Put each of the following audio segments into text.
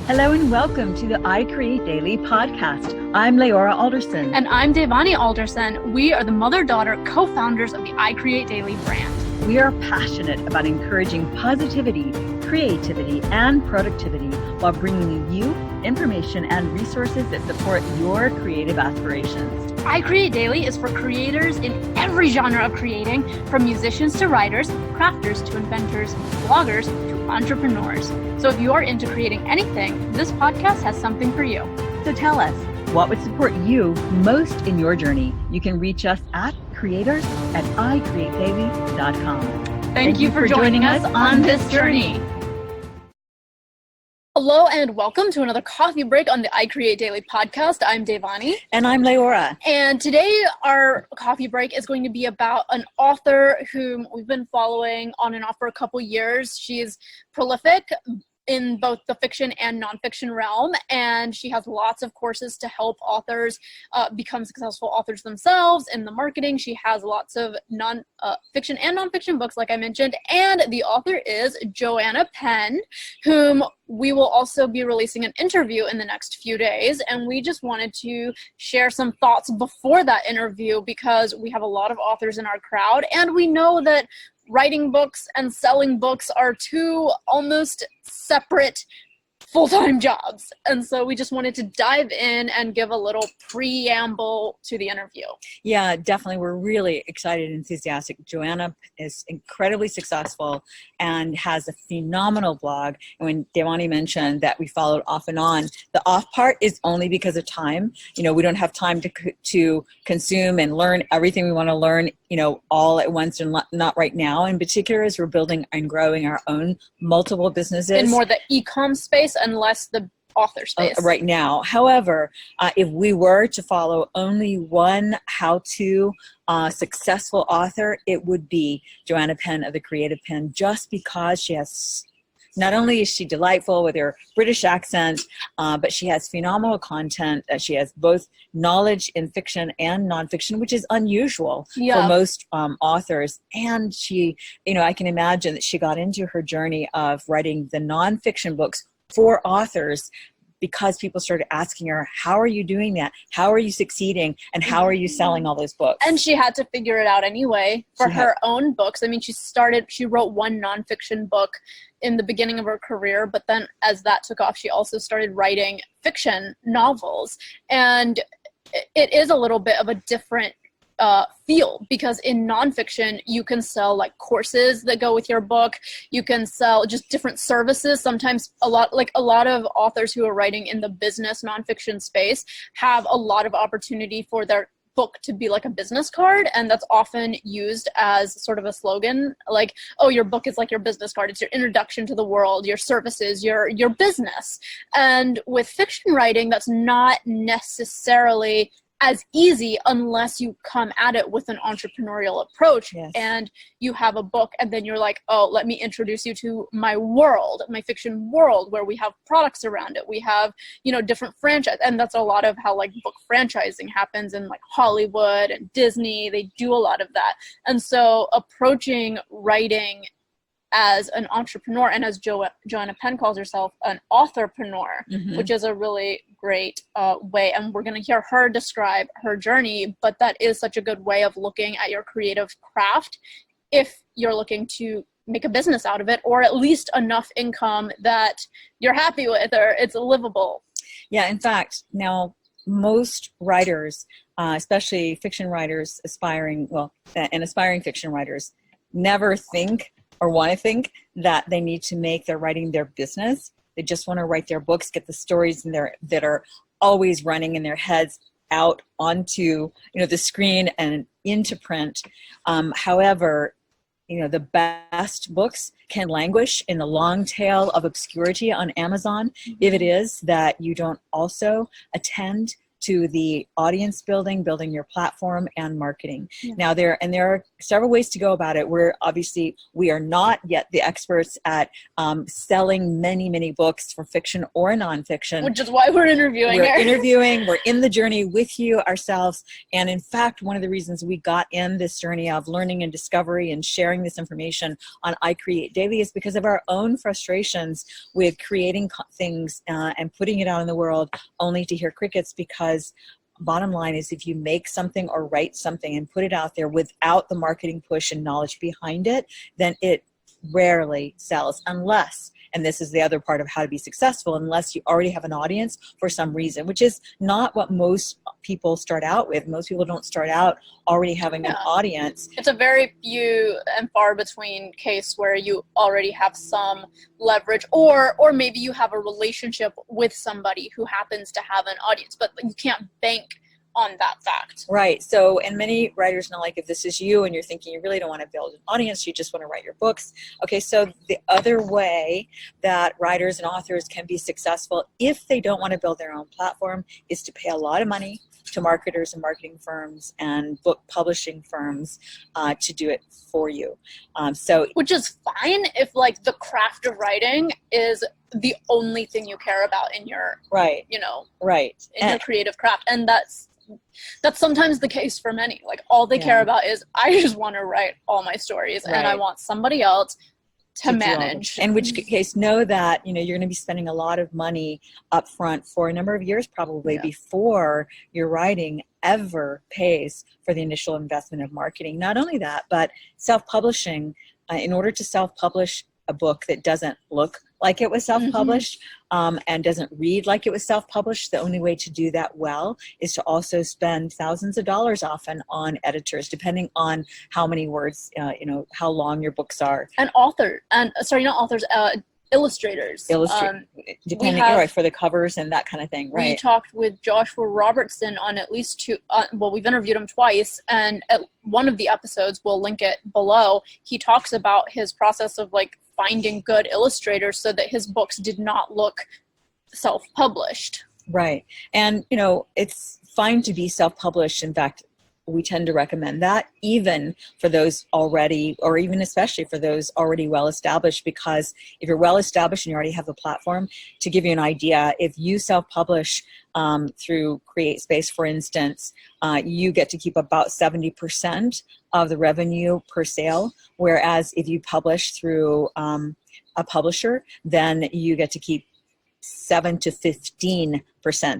Hello and welcome to the iCreateDaily podcast. I'm Leora Alderson. And I'm Devani Alderson. We are the mother-daughter co-founders of the iCreateDaily brand. We are passionate about encouraging positivity, creativity, and productivity while bringing you information and resources that support your creative aspirations. iCreateDaily is for creators in every genre of creating, from musicians to writers, crafters to inventors, bloggers to entrepreneurs. So if you are into creating anything, this podcast has something for you. So tell us, what would support you most in your journey? You can reach us at creators@iCreateDaily.com. Thank you for joining us on this journey. Hello and welcome to another coffee break on the iCreateDaily podcast. I'm Devani. And I'm Leora. And today our coffee break is going to be about an author whom we've been following on and off for a couple years. She's prolific in both the fiction and nonfiction realm, and she has lots of courses to help authors become successful authors themselves in the marketing. She has lots of fiction and nonfiction books, like I mentioned, and the author is Joanna Penn, whom we will also be releasing an interview in the next few days, and we just wanted to share some thoughts before that interview because we have a lot of authors in our crowd, and we know that writing books and selling books are two almost separate full-time jobs. And so we just wanted to dive in and give a little preamble to the interview. Yeah, definitely. We're really excited and enthusiastic. Joanna is incredibly successful and has a phenomenal blog. And when Devani mentioned that we followed off and on, the off part is only because of time. You know, we don't have time to consume and learn everything we want to learn, all at once and not right now. In particular, as we're building and growing our own multiple businesses. In more the e-com space and less the author space. Right now. However, if we were to follow only one how-to successful author, it would be Joanna Penn of the Creative Pen, just because she has, not only is she delightful with her British accent, but she has phenomenal content. She has both knowledge in fiction and nonfiction, which is unusual for most authors. And she, I can imagine that she got into her journey of writing the nonfiction books for authors because people started asking her, how are you doing that? How are you succeeding? And how are you selling all those books? And she had to figure it out anyway for her own books. I mean, she wrote one nonfiction book in the beginning of her career, but then as that took off, she also started writing fiction novels. And it is a little bit of a different field, because in nonfiction you can sell like courses that go with your book. You can sell just different services. Sometimes a lot of authors who are writing in the business nonfiction space have a lot of opportunity for their book to be like a business card, and that's often used as sort of a slogan, like, oh, your book is like your business card. It's your introduction to the world, your services, your business. And with fiction writing, that's not necessarily as easy unless you come at it with an entrepreneurial approach. Yes. And you have a book and then you're like, oh, let me introduce you to my world, my fiction world, where we have products around it. We have, different franchise. And that's a lot of how like book franchising happens in like Hollywood and Disney. They do a lot of that. And so approaching writing as an entrepreneur, and as Joanna Penn calls herself, an authorpreneur, which is a really great way. And we're going to hear her describe her journey, but that is such a good way of looking at your creative craft if you're looking to make a business out of it, or at least enough income that you're happy with or it's livable. Yeah, in fact, now most writers, especially fiction writers, aspiring fiction writers, never think or want to think that they need to make their writing their business. They just want to write their books, get the stories in there that are always running in their heads out onto the screen and into print. However, the best books can languish in the long tail of obscurity on Amazon if it is that you don't also attend to the audience building your platform and marketing. Yeah. Now there are several ways to go about it. We are not yet the experts at selling many books for fiction or nonfiction. Which is why we're interviewing her. We're in the journey with you ourselves. And in fact, one of the reasons we got in this journey of learning and discovery and sharing this information on iCreateDaily is because of our own frustrations with creating things and putting it out in the world only to hear crickets, because bottom line is, if you make something or write something and put it out there without the marketing push and knowledge behind it, then it rarely sells, unless, and this is the other part of how to be successful, unless you already have an audience for some reason, which is not what most people start out with. Most people don't start out already having an audience. It's a very few and far between case where you already have some leverage, or maybe you have a relationship with somebody who happens to have an audience, but you can't bank on that fact. Right. So, and many writers know, like, if this is you and you're thinking you really don't want to build an audience, you just want to write your books. Okay, so the other way that writers and authors can be successful if they don't want to build their own platform is to pay a lot of money to marketers and marketing firms and book publishing firms to do it for you. Which is fine if, like, the craft of writing is the only thing you care about in your, your creative craft. And that's sometimes the case for many. Like, all they care about is, I just want to write all my stories and I want somebody else to manage. In which case, know that, you're going to be spending a lot of money up front for a number of years probably before your writing ever pays for the initial investment of marketing. Not only that, but self-publishing, in order to self-publish a book that doesn't look like it was self-published and doesn't read like it was self-published, the only way to do that well is to also spend thousands of dollars often on editors, depending on how many words, how long your books are. And illustrators. Depending, for the covers and that kind of thing, right? We talked with Joshua Robertson on at least two, we've interviewed him twice, and at one of the episodes, we'll link it below, he talks about his process of, like, finding good illustrators so that his books did not look self-published. Right. And, it's fine to be self-published. In fact, we tend to recommend that even for those already, or even especially for those already well-established, because if you're well-established and you already have the platform, to give you an idea, if you self-publish through CreateSpace, for instance, you get to keep about 70% of the revenue per sale, whereas if you publish through a publisher, then you get to keep 7 to 15%.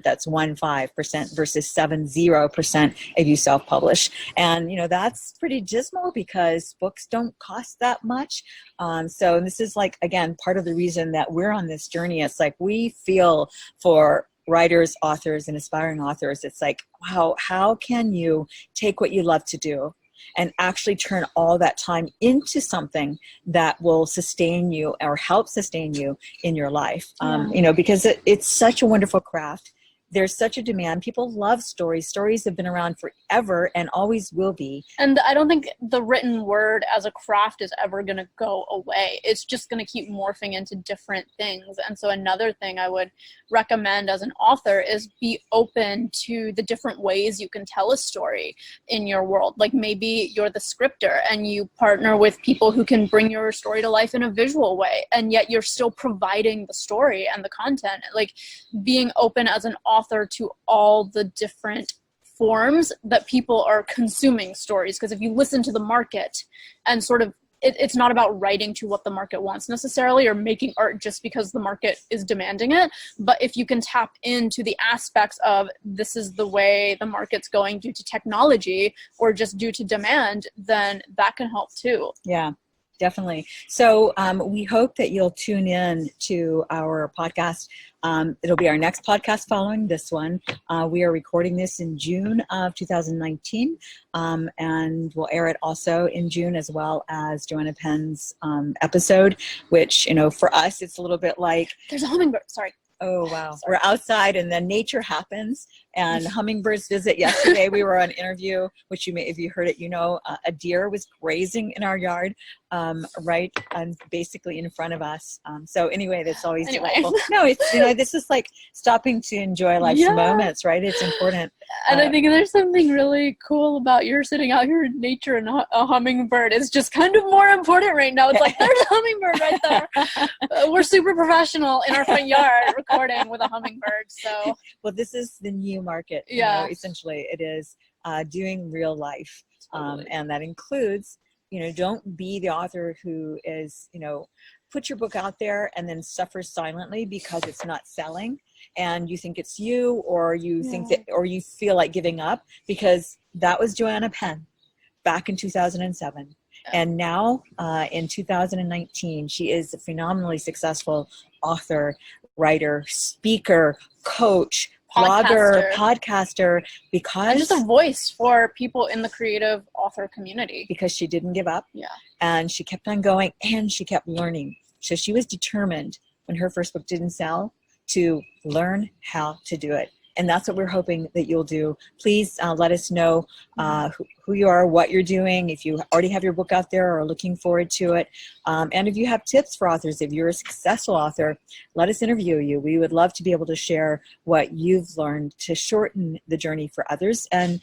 That's 15% versus 70% if you self-publish. And, that's pretty dismal because books don't cost that much. So this is, like, again, part of the reason that we're on this journey. It's like we feel for writers, authors, and aspiring authors. It's like, wow, how can you take what you love to do and actually turn all that time into something that will sustain you or help sustain you in your life? Because it's such a wonderful craft. There's such a demand. People love stories. Stories have been around forever and always will be. And I don't think the written word as a craft is ever going to go away. It's just going to keep morphing into different things. And so another thing I would recommend as an author is be open to the different ways you can tell a story in your world. Like, maybe you're the scripter and you partner with people who can bring your story to life in a visual way, and yet you're still providing the story and the content. Like, being open as an author to all the different forms that people are consuming stories. Because if you listen to the market and sort of, it's not about writing to what the market wants necessarily, or making art just because the market is demanding it. But if you can tap into the aspects of, this is the way the market's going due to technology or just due to demand, then that can help too. Yeah. Definitely. So we hope that you'll tune in to our podcast. It'll be our next podcast following this one. We are recording this in June of 2019, and we'll air it also in June, as well as Joanna Penn's episode, which, for us, it's a little bit like... There's a hummingbird. Sorry. Oh, wow. Sorry. We're outside and then nature happens and hummingbirds visit. Yesterday we were on an interview, which you may, if you heard it, a deer was grazing in our yard. right basically in front of us. So anyway, that's always delightful. No, it's, this is like stopping to enjoy life's moments, right? It's important. And I think there's something really cool about you're sitting out here in nature and a hummingbird is just kind of more important right now. It's like, there's a hummingbird right there. We're super professional in our front yard recording with a hummingbird. So, well, this is the new market. Essentially, it is doing real life. Totally. And that includes, don't be the author who is, put your book out there and then suffers silently because it's not selling, and you think it's you, or you think that, or you feel like giving up, because that was Joanna Penn back in 2007. And now in 2019, she is a phenomenally successful author, writer, speaker, coach, blogger, podcaster, because... And just a voice for people in the creative author community. Because she didn't give up. Yeah. And she kept on going, and she kept learning. So she was determined when her first book didn't sell to learn how to do it. And that's what we're hoping that you'll do. Please let us know who you are, what you're doing, if you already have your book out there or are looking forward to it. And if you have tips for authors, if you're a successful author, let us interview you. We would love to be able to share what you've learned to shorten the journey for others. And,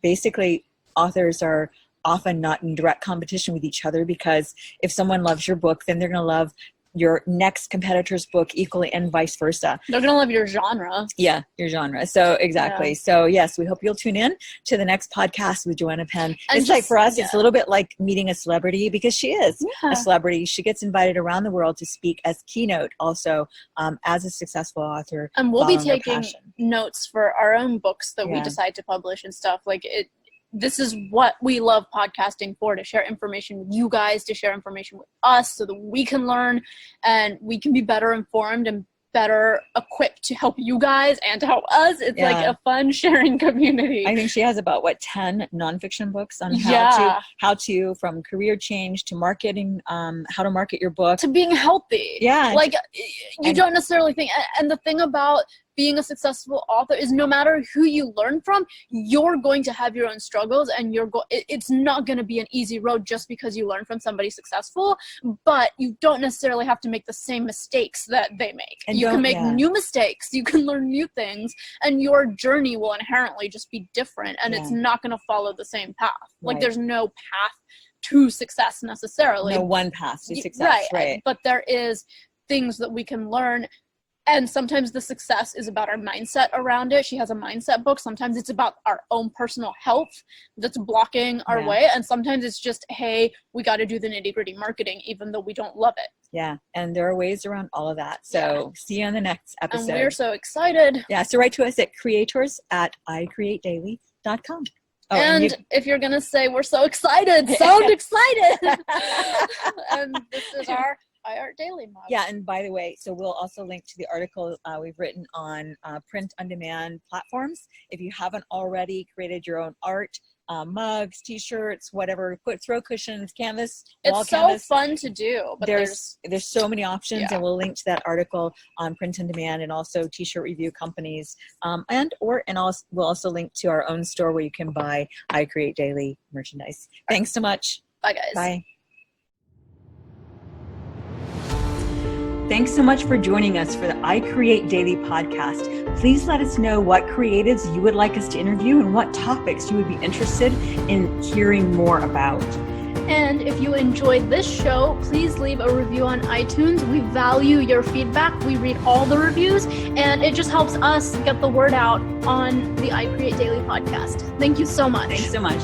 basically authors are often not in direct competition with each other, because if someone loves your book, then they're going to love your next competitor's book equally, and vice versa. They're going to love your genre. Yeah, your genre. So exactly. Yeah. So yes, we hope you'll tune in to the next podcast with Joanna Penn. And it's like, for us, it's a little bit like meeting a celebrity, because she is a celebrity. She gets invited around the world to speak as keynote also, as a successful author. And we'll be taking notes for our own books that we decide to publish and stuff. This is what we love podcasting for, to share information with you guys, to share information with us so that we can learn and we can be better informed and better equipped to help you guys and to help us. It's like a fun sharing community. I think she has about 10 nonfiction books on how to from career change to marketing, how to market your book to being healthy. Yeah. You don't necessarily think, and the thing about being a successful author is no matter who you learn from, you're going to have your own struggles, and it's not going to be an easy road just because you learn from somebody successful, but you don't necessarily have to make the same mistakes that they make. And you can make new mistakes, you can learn new things, and your journey will inherently just be different, and it's not going to follow the same path. Like there's no path to success necessarily. No one path to success, right? But there is things that we can learn. And sometimes the success is about our mindset around it. She has a mindset book. Sometimes it's about our own personal health that's blocking our way. And sometimes it's just, hey, we got to do the nitty-gritty marketing, even though we don't love it. Yeah. And there are ways around all of that. So see you on the next episode. And we're so excited. Yeah. So write to us at creators@iCreateDaily.com. Oh, and if you're going to say, we're so excited, sound excited. And this is our iCreateDaily model. Yeah, and by the way, so we'll also link to the article we've written on print-on-demand platforms. If you haven't already created your own art, mugs, t-shirts, whatever, throw cushions, canvas, wall canvas. It's so fun to do. But there's so many options, and we'll link to that article on print-on-demand and also t-shirt review companies, and we'll also link to our own store where you can buy iCreateDaily merchandise. Thanks so much. Bye, guys. Bye. Thanks so much for joining us for the iCreateDaily podcast. Please let us know what creatives you would like us to interview and what topics you would be interested in hearing more about. And if you enjoyed this show, please leave a review on iTunes. We value your feedback. We read all the reviews, and it just helps us get the word out on the iCreateDaily podcast. Thank you so much. Thanks so much.